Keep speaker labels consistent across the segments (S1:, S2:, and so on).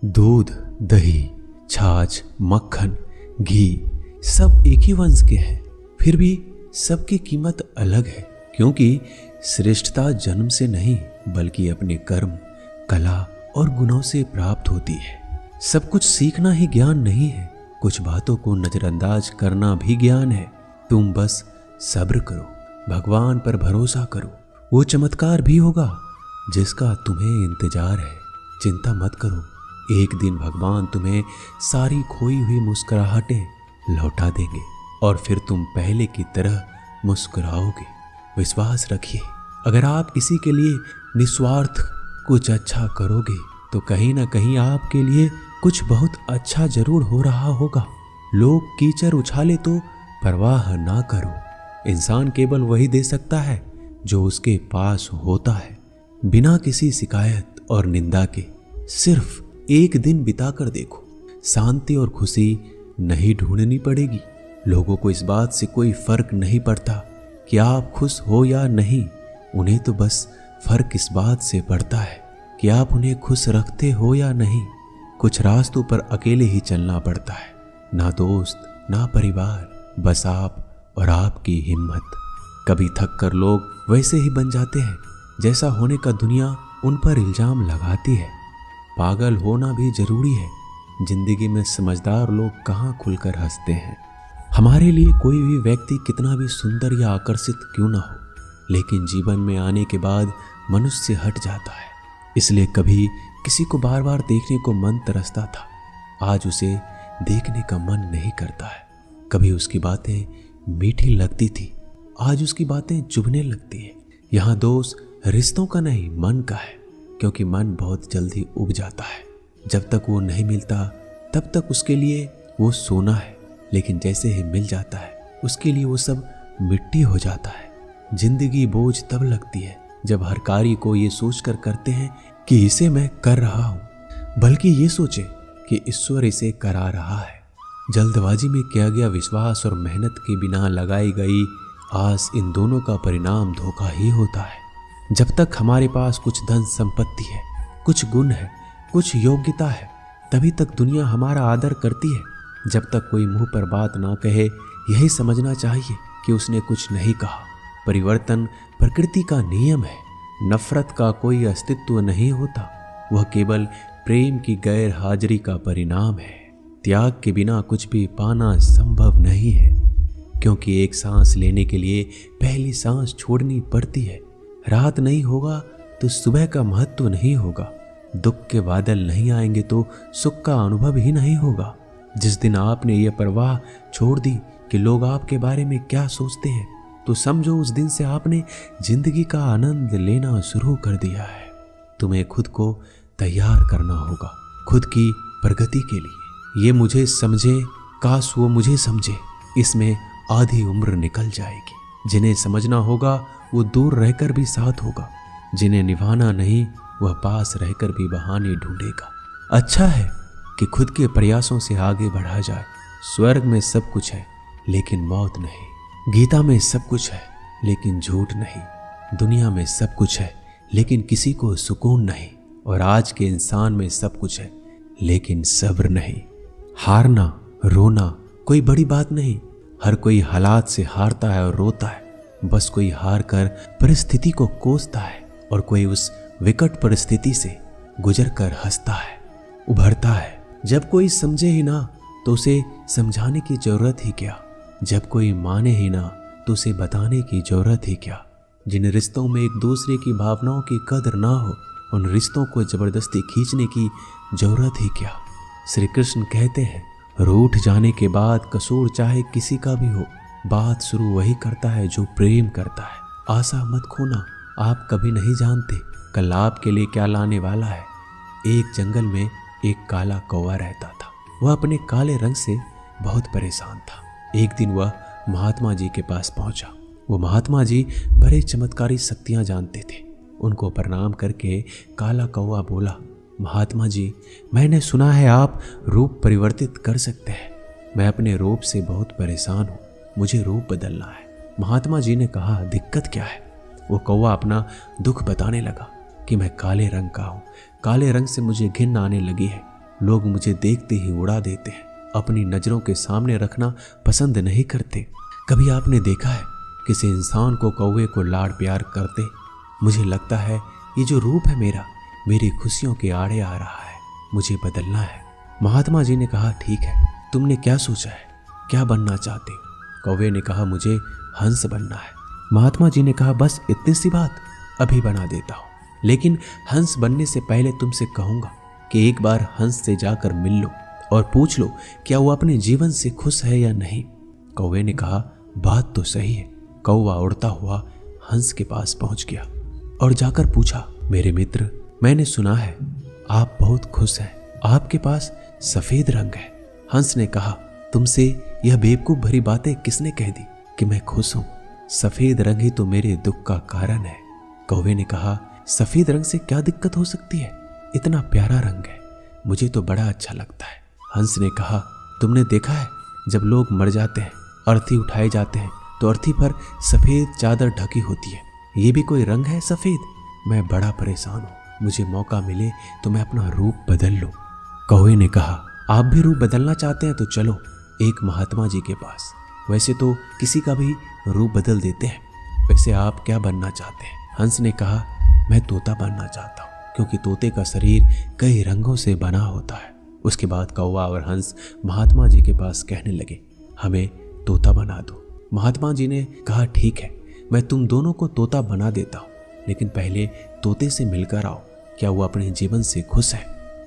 S1: दूध, दही, छाछ, मक्खन, घी सब एक ही वंश के हैं, फिर भी सबकी कीमत अलग है, क्योंकि श्रेष्ठता जन्म से नहीं बल्कि अपने कर्म, कला और गुणों से प्राप्त होती है। सब कुछ सीखना ही ज्ञान नहीं है, कुछ बातों को नजरअंदाज करना भी ज्ञान है। तुम बस सब्र करो, भगवान पर भरोसा करो, वो चमत्कार भी होगा जिसका तुम्हें इंतजार है। चिंता मत करो, एक दिन भगवान तुम्हें सारी खोई हुई मुस्कुराहटें लौटा देंगे और फिर तुम पहले की तरह मुस्कुराओगे। विश्वास रखिए, अगर आप किसी के लिए निस्वार्थ कुछ अच्छा करोगे तो कहीं ना कहीं आपके लिए कुछ बहुत अच्छा जरूर हो रहा होगा। लोग कीचड़ उछाले तो परवाह ना करो, इंसान केवल वही दे सकता है जो उसके पास होता है। बिना किसी शिकायत और निंदा के सिर्फ एक दिन बिताकर देखो, शांति और खुशी नहीं ढूंढनी पड़ेगी। लोगों को इस बात से कोई फर्क नहीं पड़ता कि आप खुश हो या नहीं, उन्हें तो बस फर्क इस बात से पड़ता है कि आप उन्हें खुश रखते हो या नहीं। कुछ रास्तों पर अकेले ही चलना पड़ता है, ना दोस्त ना परिवार, बस आप और आपकी हिम्मत। कभी थक कर लोग वैसे ही बन जाते हैं जैसा होने का दुनिया उन पर इल्जाम लगाती है। पागल होना भी जरूरी है, जिंदगी में समझदार लोग कहाँ खुलकर हंसते हैं। हमारे लिए कोई भी व्यक्ति कितना भी सुंदर या आकर्षित क्यों ना हो, लेकिन जीवन में आने के बाद मनुष्य हट जाता है। इसलिए कभी किसी को बार बार देखने को मन तरसता था, आज उसे देखने का मन नहीं करता है। कभी उसकी बातें मीठी लगती थी, आज उसकी बातें चुभने लगती है। यहाँ दोष रिश्तों का नहीं मन का है, क्योंकि मन बहुत जल्दी उब जाता है। जब तक वो नहीं मिलता तब तक उसके लिए वो सोना है, लेकिन जैसे ही मिल जाता है उसके लिए वो सब मिट्टी हो जाता है। जिंदगी बोझ तब लगती है जब हर कार्य को ये सोचकर करते हैं कि इसे मैं कर रहा हूँ, बल्कि ये सोचे कि ईश्वर इसे करा रहा है। जल्दबाजी में किया गया विश्वास और मेहनत के बिना लगाई गई आस, इन दोनों का परिणाम धोखा ही होता है। जब तक हमारे पास कुछ धन संपत्ति है, कुछ गुण है, कुछ योग्यता है, तभी तक दुनिया हमारा आदर करती है। जब तक कोई मुंह पर बात ना कहे, यही समझना चाहिए कि उसने कुछ नहीं कहा। परिवर्तन प्रकृति का नियम है, नफरत का कोई अस्तित्व नहीं होता, वह केवल प्रेम की गैर हाजिरी का परिणाम है। त्याग के बिना कुछ भी पाना संभव नहीं है, क्योंकि एक सांस लेने के लिए पहली सांस छोड़नी पड़ती है। रात नहीं होगा तो सुबह का महत्व नहीं होगा, दुख के बादल नहीं आएंगे तो सुख का अनुभव ही नहीं होगा। जिस दिन आपने ये परवाह छोड़ दी कि लोग आपके बारे में क्या सोचते हैं, तो समझो उस दिन से आपने जिंदगी का आनंद लेना शुरू कर दिया है। तुम्हें खुद को तैयार करना होगा खुद की प्रगति के लिए। ये मुझे समझे, काश वो मुझे समझे, इसमें आधी उम्र निकल जाएगी। जिन्हें समझना होगा वो दूर रहकर भी साथ होगा, जिन्हें निभाना नहीं वह पास रहकर भी बहाने ढूंढेगा। अच्छा है कि खुद के प्रयासों से आगे बढ़ा जाए। स्वर्ग में सब कुछ है लेकिन मौत नहीं, गीता में सब कुछ है लेकिन झूठ नहीं, दुनिया में सब कुछ है लेकिन किसी को सुकून नहीं, और आज के इंसान में सब कुछ है लेकिन सब्र नहीं। हारना रोना कोई बड़ी बात नहीं, हर कोई हालात से हारता है और रोता है। बस कोई हार कर परिस्थिति को कोसता है और कोई उस विकट परिस्थिति से गुजर कर हंसता है, उभरता है। जब कोई समझे ही ना तो उसे समझाने की जरूरत ही क्या, जब कोई माने ही ना तो उसे बताने की जरूरत ही क्या। जिन रिश्तों में एक दूसरे की भावनाओं की कदर ना हो, उन रिश्तों को जबरदस्ती खींचने की जरूरत ही क्या। श्री कृष्ण कहते हैं, रूठ जाने के बाद कसूर चाहे किसी का भी हो, बात शुरू वही करता है जो प्रेम करता है। आशा मत खोना, आप कभी नहीं जानते कल आपके लिए क्या लाने वाला है। एक जंगल में एक काला कौवा रहता था। वह अपने काले रंग से बहुत परेशान था। एक दिन वह महात्मा जी के पास पहुंचा। वो महात्मा जी बड़े चमत्कारी शक्तियां जानते थे। उनको प्रणाम करके काला कौवा बोला, महात्मा जी, मैंने सुना है आप रूप परिवर्तित कर सकते हैं। मैं अपने रूप से बहुत परेशान हूँ, मुझे रूप बदलना है। महात्मा जी ने कहा, दिक्कत क्या है? वो कौवा अपना दुख बताने लगा कि मैं काले रंग का हूँ, काले रंग से मुझे घिन आने लगी है। लोग मुझे देखते ही उड़ा देते हैं, अपनी नजरों के सामने रखना पसंद नहीं करते। कभी आपने देखा है किसी इंसान को कौवे को लाड़ प्यार करते? मुझे लगता है ये जो रूप है मेरा, मेरी खुशियों के आड़े आ रहा है, मुझे बदलना है। महात्मा जी ने कहा, ठीक है, तुमने क्या सोचा है, क्या बनना चाहते हो? कौवे ने कहा, मुझे हंस बनना है। महात्मा जी ने कहा, बस इतनी सी बात, अभी बना देता हूँ। लेकिन हंस बनने से पहले तुमसे कहूंगा कि एक बार हंस से जाकर मिल लो और पूछ लो क्या वो अपने जीवन से खुश है या नहीं। कौवे ने कहा, बात तो सही है। कौवा उड़ता हुआ हंस के पास पहुंच गया और जाकर पूछा, मेरे मित्र, मैंने सुना है आप बहुत खुश हैं, आपके पास सफेद रंग है। हंस ने कहा, तुमसे यह बेवकूफ भरी बातें किसने कह दी कि मैं खुश हूं? सफेद रंग ही तो मेरे दुख का कारण है। कौवे ने कहा, सफेद रंग से क्या दिक्कत हो सकती है? इतना प्यारा रंग है, मुझे तो बड़ा अच्छा लगता है। हंस ने कहा, तुमने देखा है जब लोग मर जाते हैं, अर्थी उठाए जाते हैं तो अर्थी पर सफेद चादर ढकी होती है, ये भी कोई रंग है सफेद? मैं बड़ा परेशान हूँ, मुझे मौका मिले तो मैं अपना रूप बदल लूं। कौवे ने कहा, आप भी रूप बदलना चाहते हैं तो चलो एक महात्मा जी के पास, वैसे तो किसी का भी रूप बदल देते हैं। वैसे आप क्या बनना चाहते हैं? हंस ने कहा, मैं तोता बनना चाहता हूँ, क्योंकि तोते का शरीर कई रंगों से बना होता है। उसके बाद कौवा और हंस महात्मा जी के पास कहने लगे, हमें तोता बना दो। महात्मा जी ने कहा, ठीक है, मैं तुम दोनों को तोता बना देता हूँ, लेकिन पहले तोते से मिलकर आओ, क्या वो अपने जीवन से खुश है?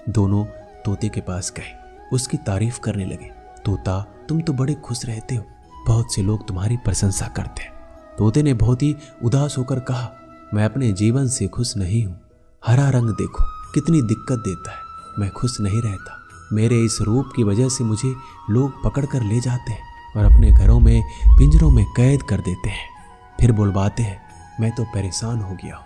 S1: दोनों तोते के पास गए, उसकी तारीफ करने लगे। तोता, तुम तो बड़े खुश रहते हो, बहुत से लोग तुम्हारी प्रशंसा करते हैं। तोते ने बहुत ही उदास होकर कहा, मैं अपने जीवन से खुश नहीं हूँ। हरा रंग देखो कितनी दिक्कत देता है, मैं खुश नहीं रहता। मेरे इस रूप की वजह से मुझे लोग पकड़ कर ले जाते हैं और अपने घरों में पिंजरों में कैद कर देते हैं, फिर बुलवाते हैं। मैं तो परेशान हो गया हूँ,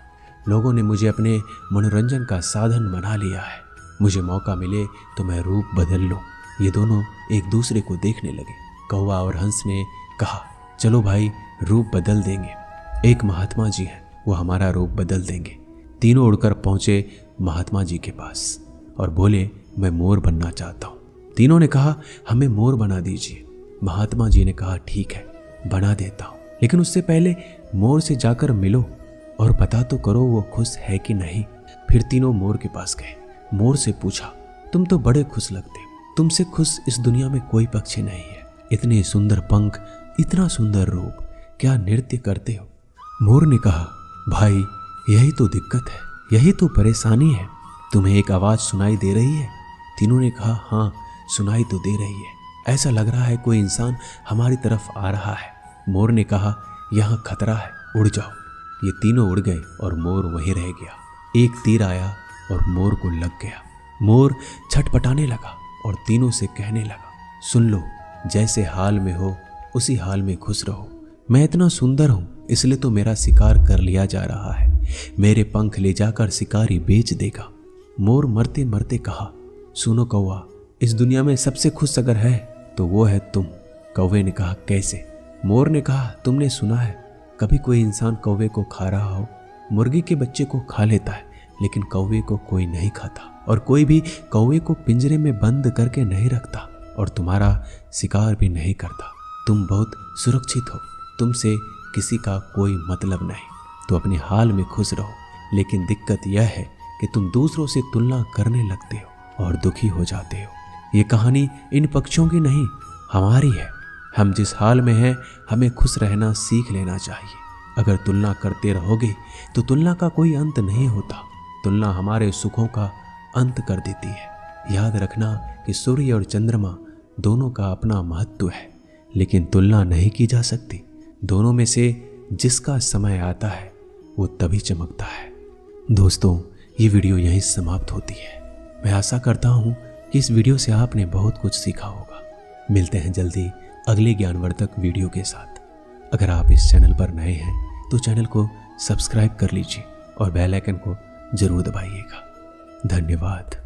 S1: लोगों ने मुझे अपने मनोरंजन का साधन बना लिया है। मुझे मौका मिले तो मैं रूप बदल लूँ। ये दोनों एक दूसरे को देखने लगे। कौवा और हंस ने कहा, चलो भाई, रूप बदल देंगे। एक महात्मा जी हैं, वो हमारा रूप बदल देंगे। तीनों उड़कर पहुंचे महात्मा जी के पास और बोले, मैं मोर बनना चाहता हूँ। तीनों ने कहा, हमें मोर बना दीजिए। महात्मा जी ने कहा, ठीक है, बना देता हूँ, लेकिन उससे पहले मोर से जाकर मिलो और पता तो करो वो खुश है कि नहीं। फिर तीनों मोर के पास गए। मोर से पूछा, तुम तो बड़े खुश लगते हो, तुमसे खुश इस दुनिया में कोई पक्षी नहीं है। इतने सुंदर पंख, इतना सुंदर रूप, क्या नृत्य करते हो? मोर ने कहा, भाई, यही तो दिक्कत है, यही तो परेशानी है। तुम्हें एक आवाज सुनाई दे रही है? तीनों ने कहा, हाँ, सुनाई तो दे रही है, ऐसा लग रहा है कोई इंसान हमारी तरफ आ रहा है। मोर ने कहा, यहाँ खतरा है, उड़ जाओ। ये तीनों उड़ गए और मोर वहीं रह गया। एक तीर आया और मोर को लग गया। मोर छटपटाने लगा और तीनों से कहने लगा, सुन लो, जैसे हाल में हो उसी हाल में खुश रहो। मैं इतना सुंदर हूं, इसलिए तो मेरा शिकार कर लिया जा रहा है। मेरे पंख ले जाकर शिकारी बेच देगा। मोर मरते मरते कहा, सुनो कौवा, इस दुनिया में सबसे खुश अगर है तो वो है तुम। कौवे ने कहा, कैसे? मोर ने कहा, तुमने सुना है कभी कोई इंसान कौवे को खा रहा हो? मुर्गी के बच्चे को खा लेता है, लेकिन कौवे को कोई नहीं खाता, और कोई भी कौवे को पिंजरे में बंद करके नहीं रखता और तुम्हारा शिकार भी नहीं करता। तुम बहुत सुरक्षित हो, तुमसे किसी का कोई मतलब नहीं, तो अपने हाल में खुश रहो। लेकिन दिक्कत यह है कि तुम दूसरों से तुलना करने लगते हो और दुखी हो जाते हो। ये कहानी इन पक्षियों की नहीं, हमारी है। हम जिस हाल में हैं, हमें खुश रहना सीख लेना चाहिए। अगर तुलना करते रहोगे तो तुलना का कोई अंत नहीं होता। तुलना हमारे सुखों का अंत कर देती है। याद रखना कि सूर्य और चंद्रमा दोनों का अपना महत्व है, लेकिन तुलना नहीं की जा सकती। दोनों में से जिसका समय आता है वो तभी चमकता है। दोस्तों, ये वीडियो यहीं समाप्त होती है। मैं आशा करता हूँ कि इस वीडियो से आपने बहुत कुछ सीखा होगा। मिलते हैं जल्दी अगले ज्ञानवर्धक वीडियो के साथ। अगर आप इस चैनल पर नए हैं तो चैनल को सब्सक्राइब कर लीजिए और बेल आइकन को जरूर दबाइएगा। धन्यवाद।